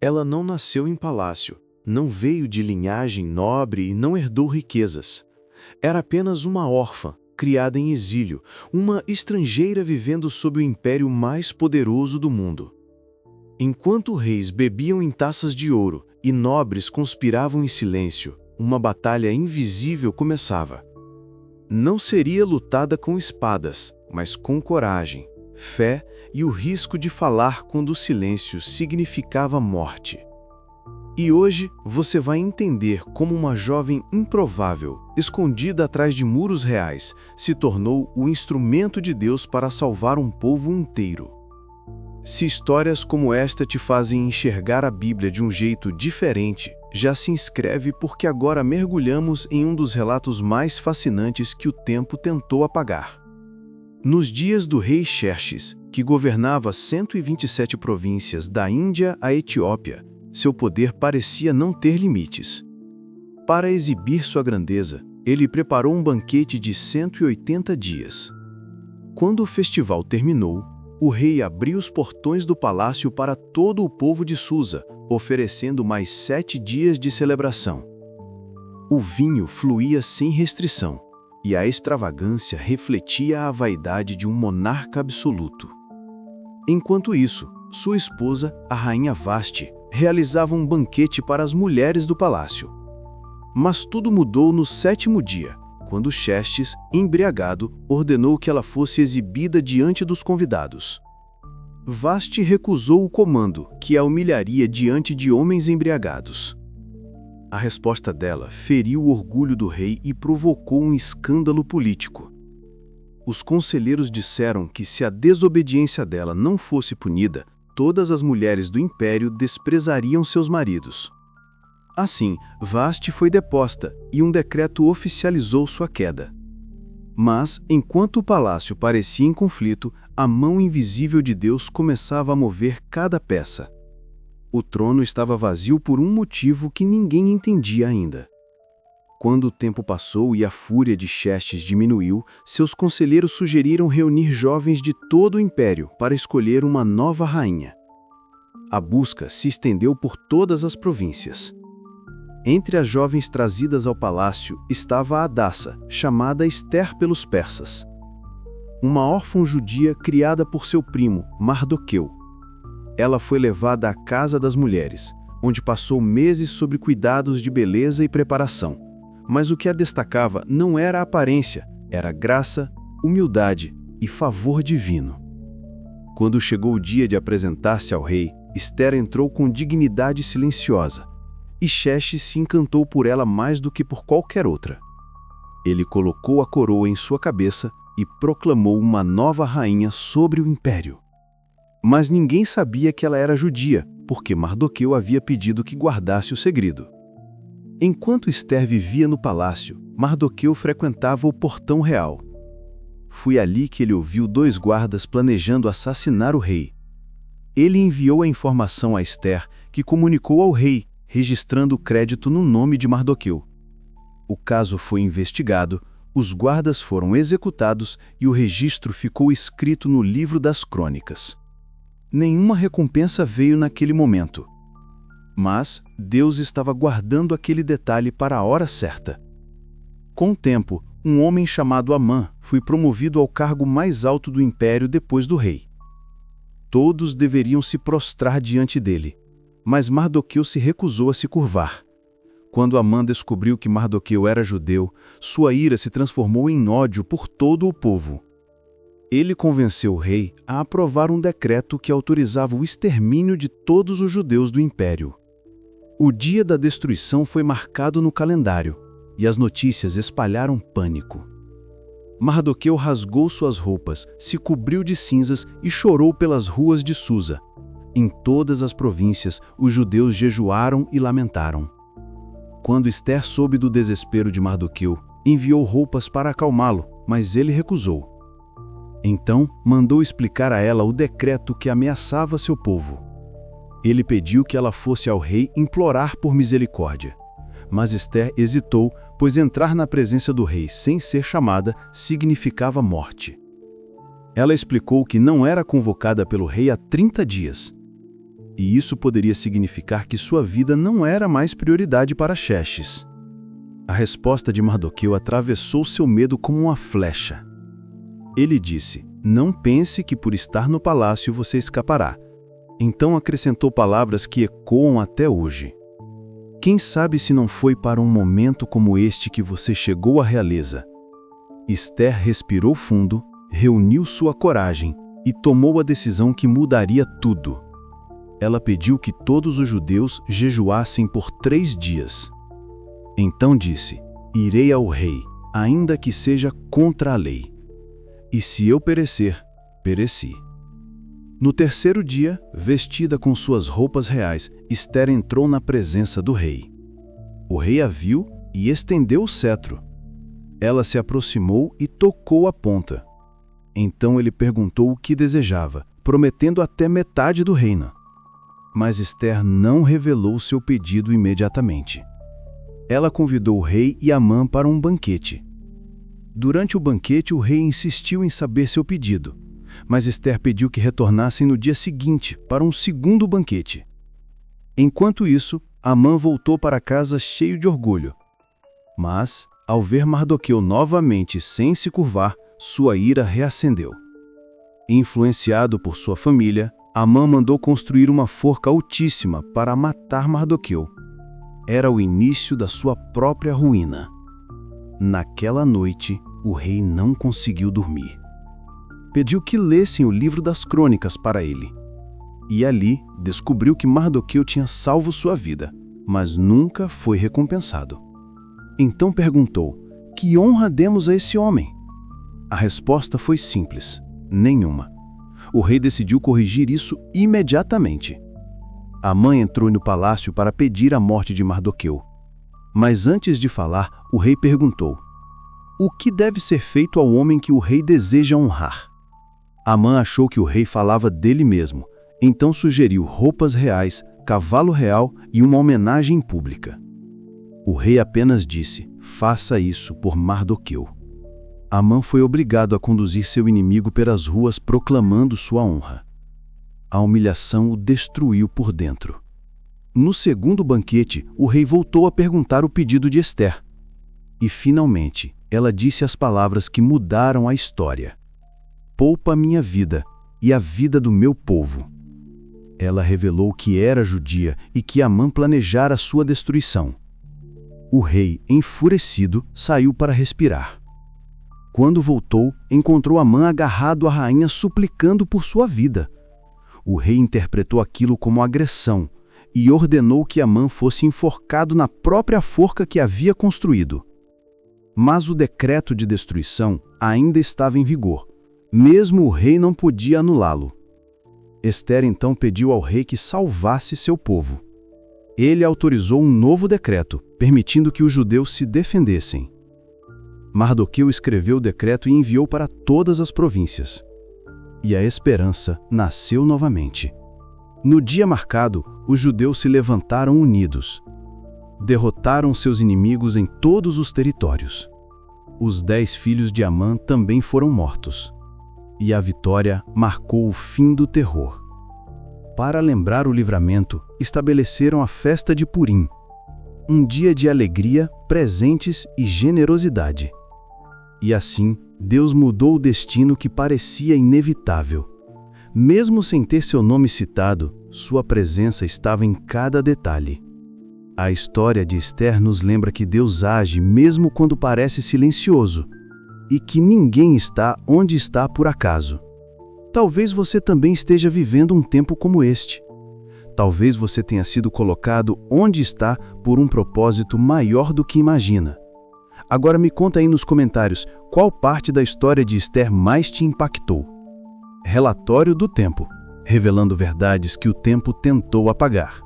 Ela não nasceu em palácio, não veio de linhagem nobre e não herdou riquezas. Era apenas uma órfã, criada em exílio, uma estrangeira vivendo sob o império mais poderoso do mundo. Enquanto reis bebiam em taças de ouro e nobres conspiravam em silêncio, uma batalha invisível começava. Não seria lutada com espadas, mas com coragem, fé e o risco de falar quando o silêncio significava morte. E hoje você vai entender como uma jovem improvável, escondida atrás de muros reais, se tornou o instrumento de Deus para salvar um povo inteiro. Se histórias como esta te fazem enxergar a Bíblia de um jeito diferente, já se inscreve porque agora mergulhamos em um dos relatos mais fascinantes que o tempo tentou apagar. Nos dias do rei Xerxes, que governava 127 províncias da Índia à Etiópia, seu poder parecia não ter limites. Para exibir sua grandeza, ele preparou um banquete de 180 dias. Quando o festival terminou, o rei abriu os portões do palácio para todo o povo de Susa, oferecendo mais 7 dias de celebração. O vinho fluía sem restrição, e a extravagância refletia a vaidade de um monarca absoluto. Enquanto isso, sua esposa, a rainha Vasti, realizava um banquete para as mulheres do palácio. Mas tudo mudou no 7º dia, quando Xerxes, embriagado, ordenou que ela fosse exibida diante dos convidados. Vasti recusou o comando, que a humilharia diante de homens embriagados. A resposta dela feriu o orgulho do rei e provocou um escândalo político. Os conselheiros disseram que se a desobediência dela não fosse punida, todas as mulheres do império desprezariam seus maridos. Assim, Vasti foi deposta e um decreto oficializou sua queda. Mas, enquanto o palácio parecia em conflito, a mão invisível de Deus começava a mover cada peça. O trono estava vazio por um motivo que ninguém entendia ainda. Quando o tempo passou e a fúria de Xerxes diminuiu, seus conselheiros sugeriram reunir jovens de todo o império para escolher uma nova rainha. A busca se estendeu por todas as províncias. Entre as jovens trazidas ao palácio estava a Hadassa, chamada Ester pelos persas. Uma órfã judia criada por seu primo, Mardoqueu. Ela foi levada à casa das mulheres, onde passou meses sob cuidados de beleza e preparação. Mas o que a destacava não era a aparência, era graça, humildade e favor divino. Quando chegou o dia de apresentar-se ao rei, Ester entrou com dignidade silenciosa, e Xerxes se encantou por ela mais do que por qualquer outra. Ele colocou a coroa em sua cabeça e proclamou uma nova rainha sobre o império. Mas ninguém sabia que ela era judia, porque Mardoqueu havia pedido que guardasse o segredo. Enquanto Ester vivia no palácio, Mardoqueu frequentava o portão real. Foi ali que ele ouviu 2 guardas planejando assassinar o rei. Ele enviou a informação a Ester, que comunicou ao rei, registrando o crédito no nome de Mardoqueu. O caso foi investigado, os guardas foram executados e o registro ficou escrito no livro das crônicas. Nenhuma recompensa veio naquele momento. Mas Deus estava guardando aquele detalhe para a hora certa. Com o tempo, um homem chamado Amã foi promovido ao cargo mais alto do império depois do rei. Todos deveriam se prostrar diante dele, mas Mardoqueu se recusou a se curvar. Quando Amã descobriu que Mardoqueu era judeu, sua ira se transformou em ódio por todo o povo. Ele convenceu o rei a aprovar um decreto que autorizava o extermínio de todos os judeus do império. O dia da destruição foi marcado no calendário, e as notícias espalharam pânico. Mardoqueu rasgou suas roupas, se cobriu de cinzas e chorou pelas ruas de Susa. Em todas as províncias, os judeus jejuaram e lamentaram. Quando Ester soube do desespero de Mardoqueu, enviou roupas para acalmá-lo, mas ele recusou. Então, mandou explicar a ela o decreto que ameaçava seu povo. Ele pediu que ela fosse ao rei implorar por misericórdia. Mas Ester hesitou, pois entrar na presença do rei sem ser chamada significava morte. Ela explicou que não era convocada pelo rei há 30 dias. e isso poderia significar que sua vida não era mais prioridade para Xerxes. A resposta de Mardoqueu atravessou seu medo como uma flecha. Ele disse: "Não pense que por estar no palácio você escapará." Então acrescentou palavras que ecoam até hoje. "Quem sabe se não foi para um momento como este que você chegou à realeza?" Ester respirou fundo, reuniu sua coragem e tomou a decisão que mudaria tudo. Ela pediu que todos os judeus jejuassem por 3 dias. Então disse: "Irei ao rei, ainda que seja contra a lei. E se eu perecer, pereci." No 3º dia, vestida com suas roupas reais, Ester entrou na presença do rei. O rei a viu e estendeu o cetro. Ela se aproximou e tocou a ponta. Então ele perguntou o que desejava, prometendo até metade do reino. Mas Ester não revelou seu pedido imediatamente. Ela convidou o rei e Amã para um banquete. Durante o banquete, o rei insistiu em saber seu pedido, mas Ester pediu que retornassem no dia seguinte para um segundo banquete. Enquanto isso, Amã voltou para casa cheio de orgulho. Mas, ao ver Mardoqueu novamente sem se curvar, sua ira reacendeu. Influenciado por sua família, Amã mandou construir uma forca altíssima para matar Mardoqueu. Era o início da sua própria ruína. Naquela noite, o rei não conseguiu dormir. Pediu que lessem o livro das crônicas para ele. E ali descobriu que Mardoqueu tinha salvo sua vida, mas nunca foi recompensado. Então perguntou: "Que honra demos a esse homem?" A resposta foi simples: nenhuma. O rei decidiu corrigir isso imediatamente. Amã entrou no palácio para pedir a morte de Mardoqueu. Mas antes de falar, o rei perguntou: "O que deve ser feito ao homem que o rei deseja honrar?" Amã achou que o rei falava dele mesmo, então sugeriu roupas reais, cavalo real e uma homenagem pública. O rei apenas disse: "Faça isso por Mardoqueu." Amã foi obrigado a conduzir seu inimigo pelas ruas proclamando sua honra. A humilhação o destruiu por dentro. No segundo banquete, o rei voltou a perguntar o pedido de Ester. E, finalmente, ela disse as palavras que mudaram a história: "Poupa minha vida e a vida do meu povo." Ela revelou que era judia e que Amã planejara sua destruição. O rei, enfurecido, saiu para respirar. Quando voltou, encontrou Amã agarrado à rainha suplicando por sua vida. O rei interpretou aquilo como agressão e ordenou que Amã fosse enforcado na própria forca que havia construído. Mas o decreto de destruição ainda estava em vigor. Mesmo o rei não podia anulá-lo. Ester então pediu ao rei que salvasse seu povo. Ele autorizou um novo decreto, permitindo que os judeus se defendessem. Mardoqueu escreveu o decreto e enviou para todas as províncias. E a esperança nasceu novamente. No dia marcado, os judeus se levantaram unidos. Derrotaram seus inimigos em todos os territórios. Os 10 filhos de Amã também foram mortos. E a vitória marcou o fim do terror. Para lembrar o livramento, estabeleceram a festa de Purim, um dia de alegria, presentes e generosidade. E assim, Deus mudou o destino que parecia inevitável. Mesmo sem ter seu nome citado, sua presença estava em cada detalhe. A história de Ester nos lembra que Deus age mesmo quando parece silencioso, e que ninguém está onde está por acaso. Talvez você também esteja vivendo um tempo como este. Talvez você tenha sido colocado onde está por um propósito maior do que imagina. Agora me conta aí nos comentários qual parte da história de Ester mais te impactou. Relatório do tempo, revelando verdades que o tempo tentou apagar.